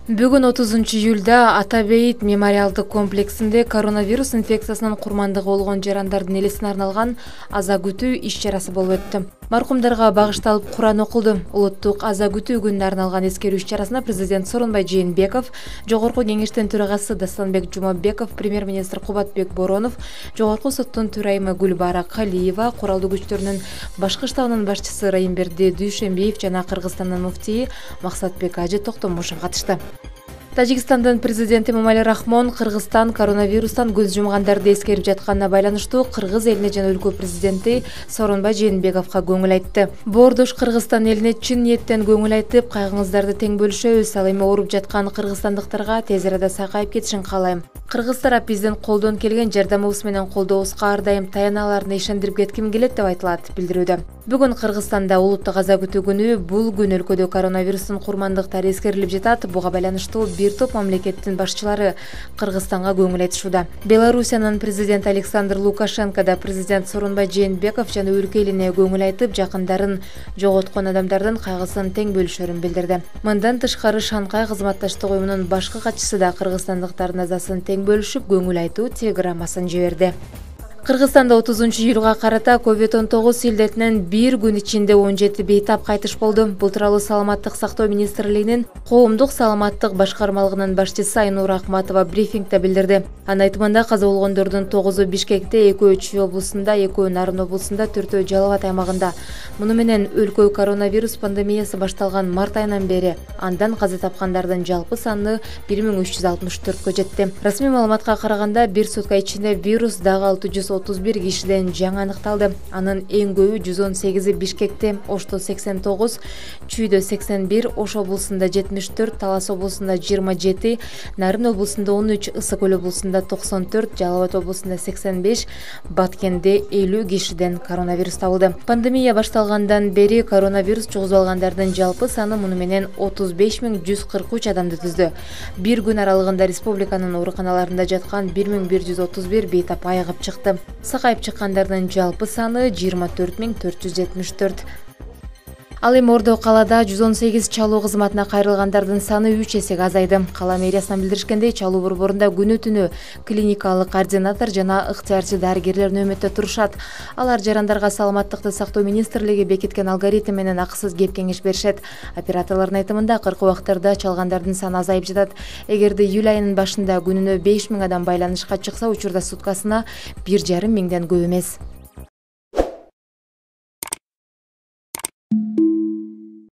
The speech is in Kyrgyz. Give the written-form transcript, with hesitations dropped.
Бүгүн 30-июлда Ата Бейит мемориалдык комплексинде коронавирус инфекциясынан курмандыгы болгон жарандардын элесине арналган аза күтүү иш-чарасы болуп өттү. Маркумдарга багышталып Куран окулду. Улуттук аза күтүү күнүнө арналган эскерүү иш-чарасына президент Сооронбай Жээнбеков, Жогорку кеңештин төрагасы Дастанбек Жумабеков, премьер-министр Кубатбек Боронов, Жогорку соттун төрайымы Гүлбара Калиева, куралдуу күчтөрүнүн башкы штабынын башчысы Райымберди Дүйшөнбиев жана Кыргызстандын муфтийи Максатбек Ажы Токтомушев катышты. Тажикстандын президенти Эмомали Рахмон Кыргызстан коронавирустан көз жумгандарды эскерип жатканына байланыштуу кыргыз элине жана өлкө президенти Сооронбай Жээнбековго көңүл айтты. Боордош Кыргызстан элине чын ниеттен көңүл айтып, кайгыңыздарды тең бөлүшөбүз. Ал эми ооруп жаткан кыргызстандыктарга тез арада сакайып кетишин каалайм. Кыргыз тарап биздин колдон келген жардамыбыз менен колдообузга ар дайым таяналарына ишендирип кетким келет деп айтылат билдирүүдө. Бүгүн Кыргызстанда улуттук аза күтүү күнү. Бул күн өлкөдө коронавирустун курмандыктары эскерилип жатат. Буга байланыштуу бир топ мамлекеттин башчылары Кыргызстанга көңүл айтышууда. Белоруссиянын президенти Александр Лукашенко да президент Сооронбай Жээнбеков жана өлкө элине көңүл айтып, жакындарын жоготкон адамдардын кайгысын тең бөлүшөрүн билдирди. Мындан тышкары Шанхай кызматташтык уюмунун башкы катчысы да кыргызстандыктардын азасын тең бөлүшүп, көңүл айтуу телеграммасын жиберди. Кыргызстанда 30-июлга карата COVID-19 илдетинен бир күн ичинде 17 бейтап кайтыш болду. Бул тууралуу Саламаттык сактоо министрлигинин коомдук саламаттык башкармалыгынын башчысы Айнура Акматова брифингде билдирди. Анын айтымында каза болгондордун 9-у Бишкекте, 2-өө Чүй облусунда, 2-өө Нарын облусунда, 4-өө Жалал Абад аймагында. Муну менен өлкө коронавирус пандемиясы башталган март айынан бери андан каза тапкандардын жалпы саны 1364кө жетти. Расмий маалыматка караганда, бир сутка ичинде вирус дагы 631 кишиден жаңы аныкталды. Анын эң көбү 118 Бишкекте, Ошто 89, Чүйдө 81, Ош облусунда 74, Талас облусунда 27, Нарын облусунда 13, Ысык Көл облусунда 94, Жалал Абад облусунда 85, Баткенде 50 кишиден коронавирус табылды. Пандемия башталгандан бери коронавирус жугузуп алгандардын жалпы саны муну менен 35143 адамды түздү. Бир күн аралыгында республиканын ооруканаларында жаткан 1131 бейтап айыгып чыкты. Сакайып чыккандардын жалпы саны 24474. Ал эми Ордо калаада 118 чалуу кызматына кайрылгандардын саны 3 эсеге азайды. Кала мэриясынан билдиришкендей, чалуу борборунда күнү-түнү клиникалык координатор жана ыктыярчы дарыгерлер нөөмөттө турушат. Алар жарандарга саламаттыкты сактоо министрлиги бекиткен алгоритм менен акысыз кеп кеңеш беришет. Операторлордун айтымында, кыркы убактарда чалгандардын саны азайып жатат. Эгерде июль айынын башында күнүнө 5000 адам байланышка чыкса, учурда суткасына 1,5 миңден көп эмес.